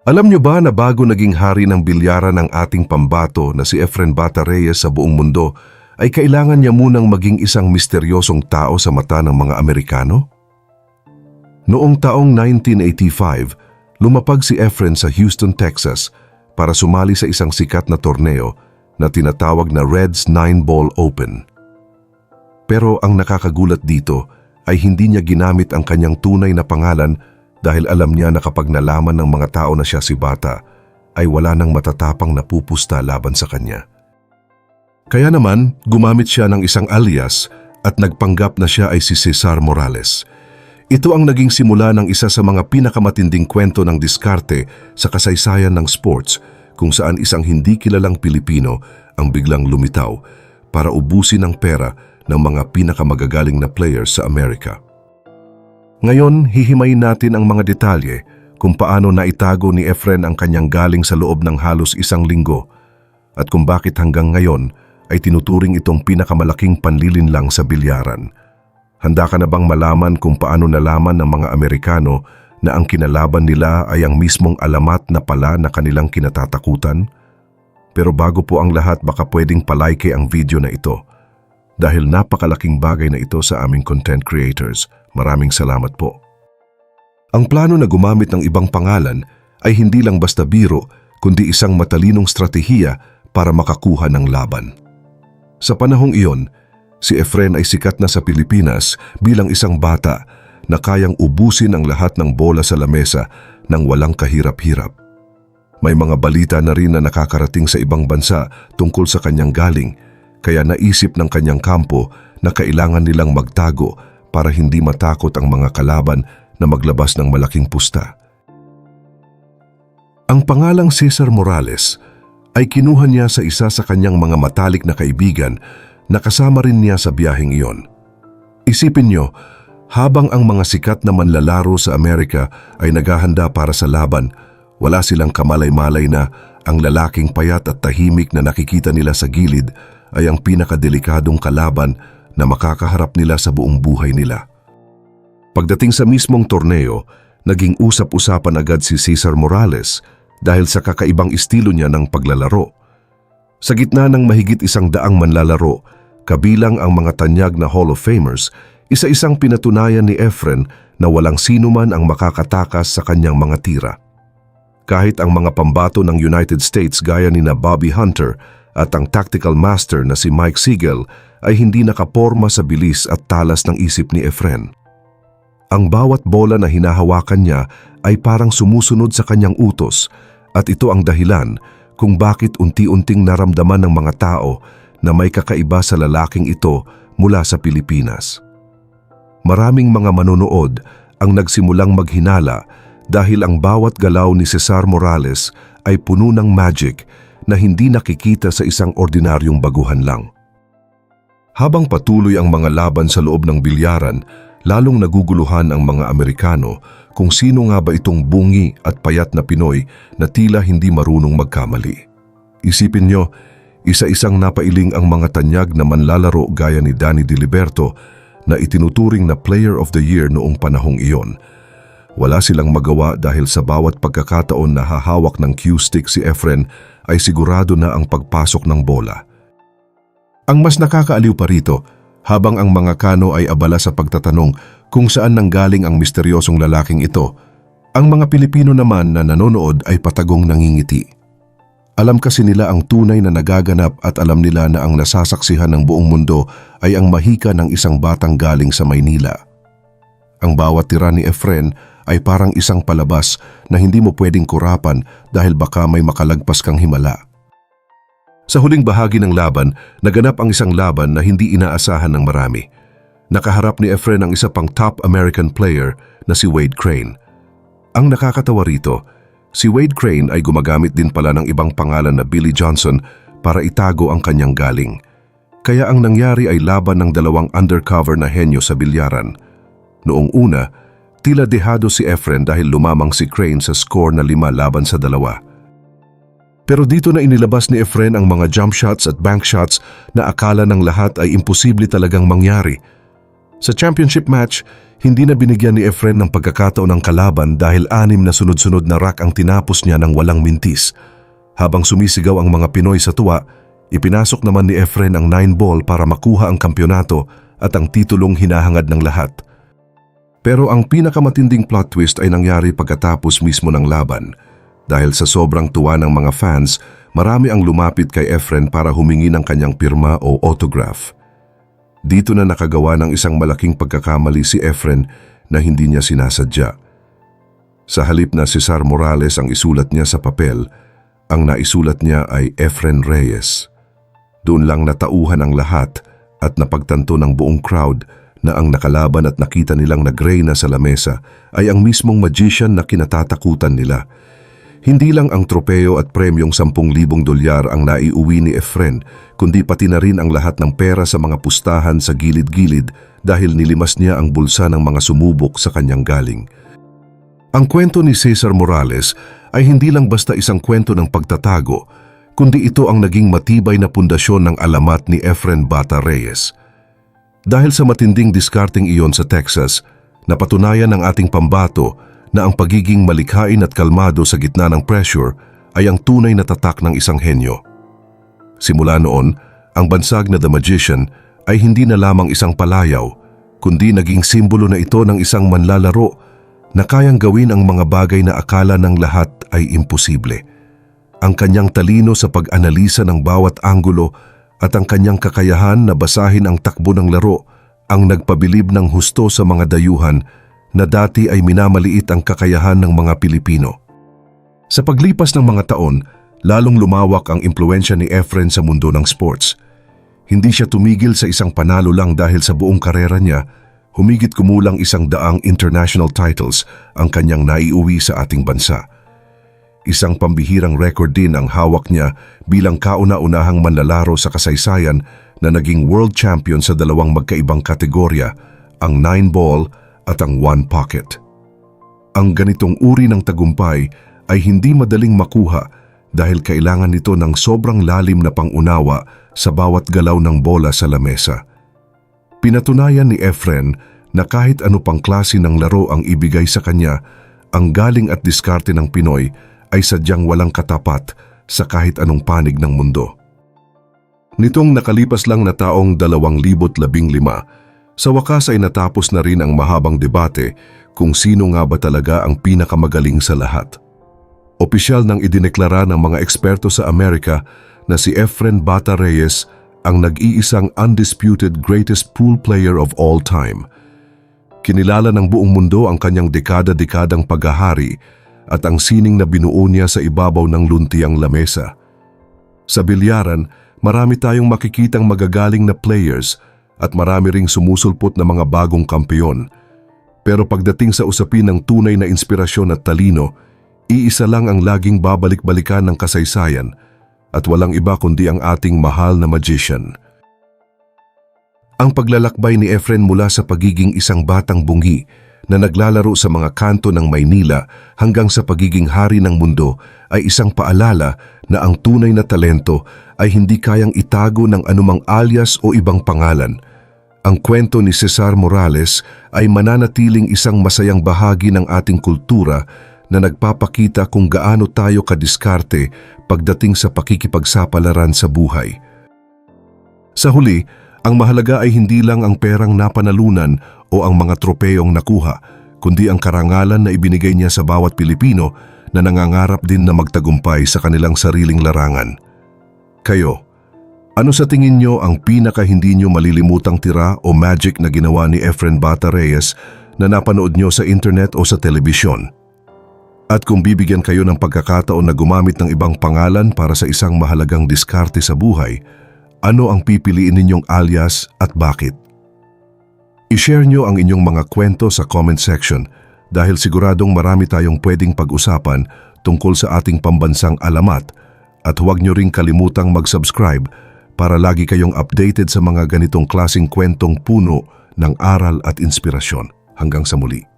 Alam nyo ba na bago naging hari ng bilyaran ng ating pambato na si Efren Bata Reyes sa buong mundo, ay kailangan niya munang maging isang misteryosong tao sa mata ng mga Amerikano? Noong taong 1985, lumapag si Efren sa Houston, Texas para sumali sa isang sikat na torneo na tinatawag na Reds 9-Ball Open. Pero ang nakakagulat dito ay hindi niya ginamit ang kanyang tunay na pangalan dahil alam niya na kapag nalaman ng mga tao na siya si Bata, ay wala nang matatapang napupusta laban sa kanya. Kaya naman, gumamit siya ng isang alias at nagpanggap na siya ay si Cesar Morales. Ito ang naging simula ng isa sa mga pinakamatinding kwento ng diskarte sa kasaysayan ng sports, kung saan isang hindi kilalang Pilipino ang biglang lumitaw para ubusin ang pera ng mga pinakamagagaling na players sa Amerika. Ngayon, hihimayin natin ang mga detalye kung paano naitago ni Efren ang kanyang galing sa loob ng halos isang linggo at kung bakit hanggang ngayon ay tinuturing itong pinakamalaking panlilinlang sa bilyaran. Handa ka na bang malaman kung paano nalaman ng mga Amerikano na ang kinalaban nila ay ang mismong alamat na pala na kanilang kinatatakutan? Pero bago po ang lahat, baka pwedeng palike ang video na ito dahil napakalaking bagay na ito sa aming content creators. Maraming salamat po. Ang plano na gumamit ng ibang pangalan ay hindi lang basta biro, kundi isang matalinong stratehiya para makakuha ng laban. Sa panahong iyon, si Efren ay sikat na sa Pilipinas bilang isang bata na kayang ubusin ang lahat ng bola sa lamesa nang walang kahirap-hirap. May mga balita na rin na nakakarating sa ibang bansa tungkol sa kanyang galing, kaya naisip ng kanyang kampo na kailangan nilang magtago para hindi matakot ang mga kalaban na maglabas ng malaking pusta. Ang pangalang Cesar Morales ay kinuha niya sa isa sa kanyang mga matalik na kaibigan na kasama rin niya sa biyaheng iyon. Isipin niyo, habang ang mga sikat na manlalaro sa Amerika ay naghahanda para sa laban, wala silang kamalay-malay na ang lalaking payat at tahimik na nakikita nila sa gilid ay ang pinakadelikadong kalaban na makakaharap nila sa buong buhay nila. Pagdating sa mismong torneo, naging usap-usapan agad si Cesar Morales dahil sa kakaibang estilo niya ng paglalaro. Sa gitna ng mahigit 100 manlalaro, kabilang ang mga tanyag na Hall of Famers, isa-isang pinatunayan ni Efren na walang sino man ang makakatakas sa kanyang mga tira. Kahit ang mga pambato ng United States gaya ni na Bobby Hunter at ang tactical master na si Mike Sigel ay hindi nakaporma sa bilis at talas ng isip ni Efren. Ang bawat bola na hinahawakan niya ay parang sumusunod sa kanyang utos at ito ang dahilan kung bakit unti-unting naramdaman ng mga tao na may kakaiba sa lalaking ito mula sa Pilipinas. Maraming mga manonood ang nagsimulang maghinala dahil ang bawat galaw ni Cesar Morales ay puno ng magic na hindi nakikita sa isang ordinaryong baguhan lang. Habang patuloy ang mga laban sa loob ng bilyaran, lalong naguguluhan ang mga Amerikano kung sino nga ba itong bungi at payat na Pinoy na tila hindi marunong magkamali. Isipin nyo, isa-isang napailing ang mga tanyag na manlalaro gaya ni Danny Diliberto na itinuturing na Player of the Year noong panahong iyon. Wala silang magawa dahil sa bawat pagkakataon na hahawak ng cue stick si Efren ay sigurado na ang pagpasok ng bola. Ang mas nakakaaliw pa rito, habang ang mga Kano ay abala sa pagtatanong kung saan nanggaling ang misteryosong lalaking ito, ang mga Pilipino naman na nanonood ay patagong nangingiti. Alam kasi nila ang tunay na nagaganap at alam nila na ang nasasaksihan ng buong mundo ay ang mahika ng isang batang galing sa Maynila. Ang bawat tira ni Efren ay parang isang palabas na hindi mo pwedeng kurapan dahil baka may makalagpas kang himala. Sa huling bahagi ng laban, naganap ang isang laban na hindi inaasahan ng marami. Nakaharap ni Efren ang isa pang top American player na si Wade Crane. Ang nakakatawa rito, si Wade Crane ay gumagamit din pala ng ibang pangalan na Billy Johnson para itago ang kanyang galing. Kaya ang nangyari ay laban ng dalawang undercover na henyo sa bilyaran. Noong una, tila dehado si Efren dahil lumamang si Crane sa score na 5 laban sa 2. Pero dito na inilabas ni Efren ang mga jump shots at bank shots na akala ng lahat ay imposible talagang mangyari. Sa championship match, Hindi na binigyan ni Efren ng pagkakataon ng kalaban dahil 6 na sunod-sunod na rack ang tinapos niya ng walang mintis. Habang sumisigaw ang mga Pinoy sa tuwa, ipinasok naman ni Efren ang 9-ball para makuha ang kampyonato at ang titulong hinahangad ng lahat. Pero ang pinakamatinding plot twist ay nangyari pagkatapos mismo ng laban. Dahil sa sobrang tuwa ng mga fans, marami ang lumapit kay Efren para humingi ng kanyang pirma o autograph. Dito na nakagawa ng isang malaking pagkakamali si Efren na hindi niya sinasadya. Sa halip na Cesar Morales ang isulat niya sa papel, ang naisulat niya ay Efren Reyes. Doon lang natauhan ang lahat at napagtanto ng buong crowd na ang nakalaban at nakita nilang nagreyna sa lamesa ay ang mismong magician na kinatatakutan nila. Hindi lang ang tropeo at premyong 10,000 dolyar ang naiuwi ni Efren, kundi pati na rin ang lahat ng pera sa mga pustahan sa gilid-gilid dahil nilimas niya ang bulsa ng mga sumubok sa kanyang galing. Ang kwento ni Cesar Morales ay hindi lang basta isang kwento ng pagtatago, kundi ito ang naging matibay na pundasyon ng alamat ni Efren Bata Reyes. Dahil sa matinding diskarting iyon sa Texas, napatunayan ng ating pambato na ang pagiging malikhain at kalmado sa gitna ng pressure ay ang tunay na tatak ng isang henyo. Simula noon, ang bansag na The Magician ay hindi na lamang isang palayaw, kundi naging simbolo na ito ng isang manlalaro na kayang gawin ang mga bagay na akala ng lahat ay imposible. Ang kanyang talino sa pag-analisa ng bawat anggulo at ang kanyang kakayahan na basahin ang takbo ng laro ang nagpabilib ng husto sa mga dayuhan na dati ay minamaliit ang kakayahan ng mga Pilipino. Sa paglipas ng mga taon, lalong lumawak ang impluwensya ni Efren sa mundo ng sports. Hindi siya tumigil sa isang panalo lang dahil sa buong karera niya, humigit kumulang 100 international titles ang kanyang naiuwi sa ating bansa. Isang pambihirang record din ang hawak niya bilang kauna-unahang manlalaro sa kasaysayan na naging world champion sa 2 magkaibang kategorya, ang 9-ball at ang 1-pocket. Ang ganitong uri ng tagumpay ay hindi madaling makuha dahil kailangan nito ng sobrang lalim na pangunawa sa bawat galaw ng bola sa lamesa. Pinatunayan ni Efren na kahit ano pang klase ng laro ang ibigay sa kanya, ang galing at diskarte ng Pinoy ay sadyang walang katapat sa kahit anong panig ng mundo. Nitong nakalipas lang na taong 2015, sa wakas ay natapos na rin ang mahabang debate kung sino nga ba talaga ang pinakamagaling sa lahat. Opisyal nang idineklara ng mga eksperto sa Amerika na si Efren Bata Reyes ang nag-iisang undisputed greatest pool player of all time. Kinilala ng buong mundo ang kanyang dekada-dekadang paghahari at ang sining na binuo niya sa ibabaw ng luntiang lamesa. Sa bilyaran, marami tayong makikitang magagaling na players at marami ring sumusulpot na mga bagong kampeyon. Pero pagdating sa usapin ng tunay na inspirasyon at talino, iisa lang ang laging babalik-balikan ng kasaysayan at walang iba kundi ang ating mahal na magician. Ang paglalakbay ni Efren mula sa pagiging isang batang bungi na naglalaro sa mga kanto ng Maynila hanggang sa pagiging hari ng mundo ay isang paalala na ang tunay na talento ay hindi kayang itago ng anumang alias o ibang pangalan. Ang kwento ni Cesar Morales ay mananatiling isang masayang bahagi ng ating kultura na nagpapakita kung gaano tayo kadiskarte pagdating sa pakikipagsapalaran sa buhay. Sa huli, ang mahalaga ay hindi lang ang perang napanalunan o ang mga tropeyong nakuha, kundi ang karangalan na ibinigay niya sa bawat Pilipino na nangangarap din na magtagumpay sa kanilang sariling larangan. Kayo, ano sa tingin nyo ang pinaka hindi nyo malilimutang tira o magic na ginawa ni Efren Bata Reyes na napanood nyo sa internet o sa telebisyon? At kung bibigyan kayo ng pagkakataon na gumamit ng ibang pangalan para sa isang mahalagang diskarte sa buhay, ano ang pipiliin ninyong alias at bakit? I-share nyo ang inyong mga kwento sa comment section dahil siguradong marami tayong pwedeng pag-usapan tungkol sa ating pambansang alamat at huwag nyo ring kalimutang mag-subscribe para lagi kayong updated sa mga ganitong klaseng kwentong puno ng aral at inspirasyon. Hanggang sa muli.